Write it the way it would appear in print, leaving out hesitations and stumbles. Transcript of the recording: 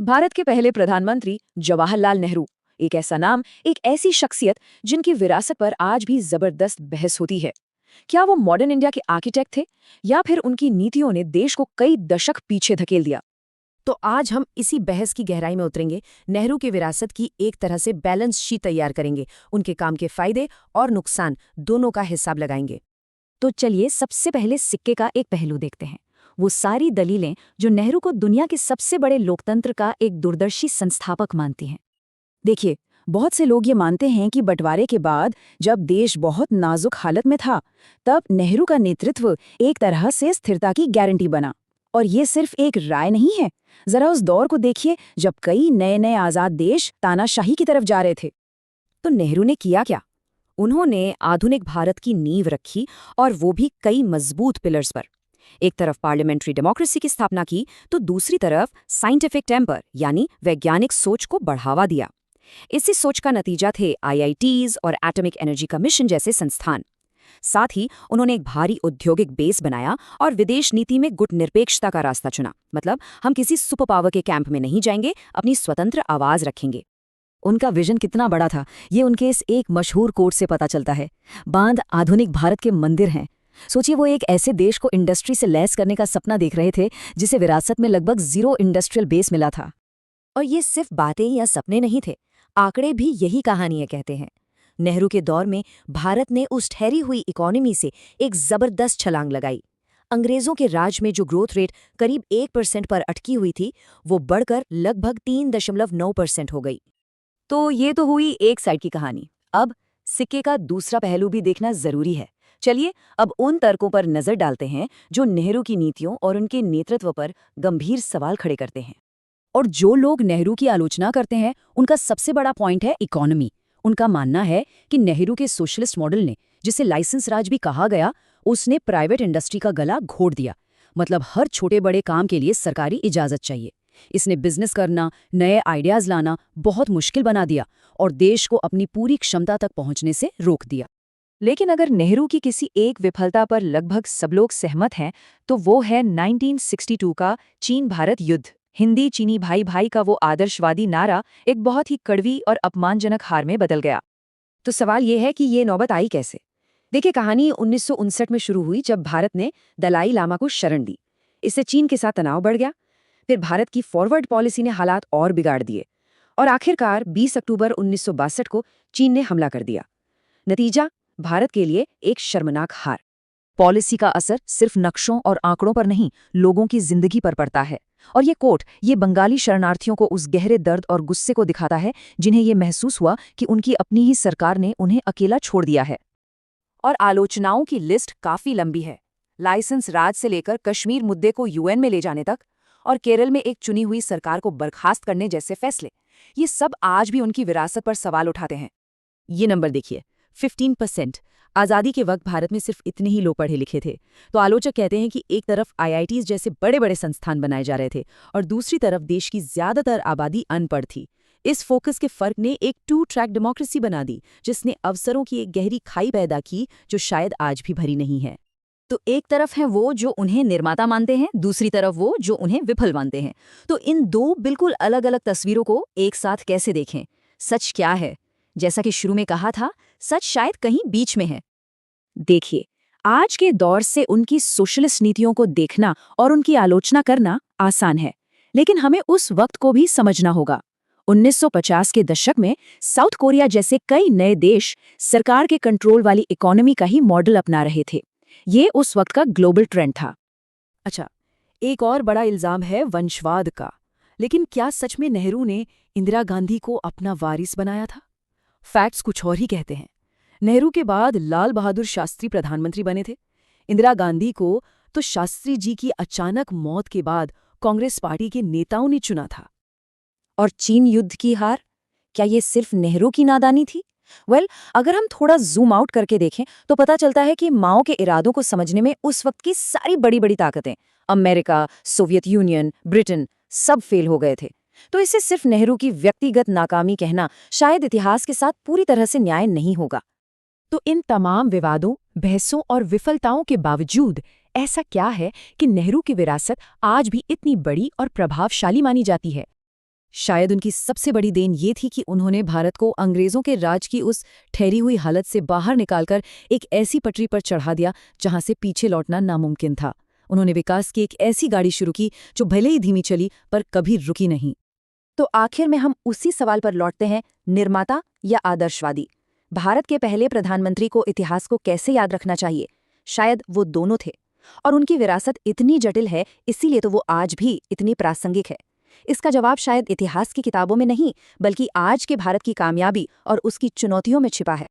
भारत के पहले प्रधानमंत्री जवाहरलाल नेहरू, एक ऐसा नाम, एक ऐसी शख्सियत जिनकी विरासत पर आज भी जबरदस्त बहस होती है। क्या वो मॉडर्न इंडिया के आर्किटेक्ट थे या फिर उनकी नीतियों ने देश को कई दशक पीछे धकेल दिया? तो आज हम इसी बहस की गहराई में उतरेंगे, नेहरू की विरासत की एक तरह से बैलेंस शीट तैयार करेंगे, उनके काम के फायदे और नुकसान दोनों का हिसाब लगाएंगे। तो चलिए सबसे पहले सिक्के का एक पहलू देखते हैं। वो सारी दलीलें जो नेहरू को दुनिया के सबसे बड़े लोकतंत्र का एक दूरदर्शी संस्थापक मानती हैं। देखिए, बहुत से लोग ये मानते हैं कि बंटवारे के बाद जब देश बहुत नाजुक हालत में था, तब नेहरू का नेतृत्व एक तरह से स्थिरता की गारंटी बना। और ये सिर्फ एक राय नहीं है। जरा उस दौर को देखिए जब कई नए नए आजाद देश तानाशाही की तरफ जा रहे थे। तो नेहरू ने किया क्या? उन्होंने आधुनिक भारत की नींव रखी, और वो भी कई मजबूत पिलर्स पर। एक तरफ पार्लियामेंट्री डेमोक्रेसी की स्थापना की, तो दूसरी तरफ साइंटिफिक टेम्पर यानी वैज्ञानिक सोच को बढ़ावा दिया। इसी सोच का नतीजा थे आईआईटीज और एटॉमिक एनर्जी कमीशन जैसे संस्थान। साथ ही उन्होंने एक भारी औद्योगिक बेस बनाया और विदेश नीति में गुटनिरपेक्षता का रास्ता चुना। मतलब हम किसी सुपर पावर के कैंप में नहीं जाएंगे, अपनी स्वतंत्र आवाज रखेंगे। उनका विजन कितना बड़ा था, ये उनके इस एक मशहूर कोट से पता चलता है। बांध आधुनिक भारत के मंदिर हैं। सोचिए, वो एक ऐसे देश को इंडस्ट्री से लैस करने का सपना देख रहे थे जिसे विरासत में लगभग 0 इंडस्ट्रियल बेस मिला था। और ये सिर्फ बातें या सपने नहीं थे, आंकड़े भी यही कहानियां कहते हैं। नेहरू के दौर में भारत ने उस ठहरी हुई इकोनॉमी से एक जबरदस्त छलांग लगाई। अंग्रेजों के राज में जो ग्रोथ रेट करीब 1% पर अटकी हुई थी, वो बढ़कर लगभग 3.9% हो गई। तो ये तो हुई एक साइड की कहानी। अब सिक्के का दूसरा पहलू भी देखना जरूरी है। चलिए अब उन तर्कों पर नजर डालते हैं जो नेहरू की नीतियों और उनके नेतृत्व पर गंभीर सवाल खड़े करते हैं। और जो लोग नेहरू की आलोचना करते हैं, उनका सबसे बड़ा पॉइंट है इकोनॉमी। उनका मानना है कि नेहरू के सोशलिस्ट मॉडल ने, जिसे लाइसेंस राज भी कहा गया, उसने प्राइवेट इंडस्ट्री का गला घोट दिया। मतलब हर छोटे बड़े काम के लिए सरकारी इजाजत चाहिए। इसने बिजनेस करना, नए आइडियाज लाना बहुत मुश्किल बना दिया और देश को अपनी पूरी क्षमता तक पहुंचने से रोक दिया। लेकिन अगर नेहरू की किसी एक विफलता पर लगभग सब लोग सहमत हैं, तो वो है 1962 का चीन भारत युद्ध। हिंदी चीनी भाई भाई का वो आदर्शवादी नारा एक बहुत ही कड़वी और अपमानजनक हार में बदल गया। तो सवाल ये है कि ये नौबत आई कैसे? देखिए, कहानी 1959 में शुरू हुई जब भारत ने दलाई लामा को शरण दी। इससे चीन के साथ तनाव बढ़ गया। फिर भारत की फॉरवर्ड पॉलिसी ने हालात और बिगाड़ दिए और आखिरकार 20 अक्टूबर 1962 को चीन ने हमला कर दिया। नतीजा भारत के लिए एक शर्मनाक हार। पॉलिसी का असर सिर्फ नक्शों और आंकड़ों पर नहीं, लोगों की जिंदगी पर पड़ता है। और ये कोट ये बंगाली शरणार्थियों को उस गहरे दर्द और गुस्से को दिखाता है जिन्हें ये महसूस हुआ कि उनकी अपनी ही सरकार ने उन्हें अकेला छोड़ दिया है। और आलोचनाओं की लिस्ट काफी लंबी है। लाइसेंस राज से लेकर कश्मीर मुद्दे को यूएन में ले जाने तक, और केरल में एक चुनी हुई सरकार को बर्खास्त करने जैसे फैसले, ये सब आज भी उनकी विरासत पर सवाल उठाते हैं। ये नंबर देखिए, 15%। आज़ादी के वक्त भारत में सिर्फ इतने ही लोग पढ़े लिखे थे। तो आलोचक कहते हैं कि एक तरफ आईआईटीज जैसे बड़े बड़े संस्थान बनाए जा रहे थे और दूसरी तरफ देश की ज्यादातर आबादी अनपढ़ थी। इस फोकस के फर्क ने एक 2 ट्रैक डेमोक्रेसी बना दी, जिसने अवसरों की एक गहरी खाई पैदा की जो शायद आज भी भरी नहीं है। तो एक तरफ हैं वो जो उन्हें निर्माता मानते हैं, दूसरी तरफ वो जो उन्हें विफल मानते हैं। तो इन दो बिल्कुल अलग अलग तस्वीरों को एक साथ कैसे देखें? सच क्या है? जैसा कि शुरू में कहा था, सच शायद कहीं बीच में है। देखिए, आज के दौर से उनकी सोशलिस्ट नीतियों को देखना और उनकी आलोचना करना आसान है, लेकिन हमें उस वक्त को भी समझना होगा। 1950 के दशक में साउथ कोरिया जैसे कई नए देश सरकार के कंट्रोल वाली इकोनॉमी का ही मॉडल अपना रहे थे। ये उस वक्त का ग्लोबल ट्रेंड था। अच्छा, एक और बड़ा इल्जाम है वंशवाद का। लेकिन क्या सच में नेहरू ने इंदिरा गांधी को अपना वारिस बनाया था? फैक्ट्स कुछ और ही कहते हैं। नेहरू के बाद लाल बहादुर शास्त्री प्रधानमंत्री बने थे। इंदिरा गांधी को तो शास्त्री जी की अचानक मौत के बाद कांग्रेस पार्टी के नेताओं ने चुना था। और चीन युद्ध की हार, क्या ये सिर्फ नेहरू की नादानी थी? अगर हम थोड़ा जूम आउट करके देखें तो पता चलता है कि माओ के इरादों को समझने में उस वक्त की सारी बड़ी बड़ी ताकतें, अमेरिका, सोवियत यूनियन, ब्रिटेन, सब फेल हो गए थे। तो इसे सिर्फ नेहरू की व्यक्तिगत नाकामी कहना शायद इतिहास के साथ पूरी तरह से न्याय नहीं होगा। तो इन तमाम विवादों, बहसों और विफलताओं के बावजूद ऐसा क्या है कि नेहरू की विरासत आज भी इतनी बड़ी और प्रभावशाली मानी जाती है? शायद उनकी सबसे बड़ी देन ये थी कि उन्होंने भारत को अंग्रेजों के राज की उस ठहरी हुई हालत से बाहर निकालकर एक ऐसी पटरी पर चढ़ा दिया जहां से पीछे लौटना नामुमकिन था। उन्होंने विकास की एक ऐसी गाड़ी शुरू की जो भले ही धीमी चली पर कभी रुकी नहीं। तो आखिर में हम उसी सवाल पर लौटते हैं, निर्माता या आदर्शवादी? भारत के पहले प्रधानमंत्री को इतिहास को कैसे याद रखना चाहिए? शायद वो दोनों थे। और उनकी विरासत इतनी जटिल है, इसीलिए तो वो आज भी इतनी प्रासंगिक है। इसका जवाब शायद इतिहास की किताबों में नहीं, बल्कि आज के भारत की कामयाबी और उसकी चुनौतियों में छिपा है।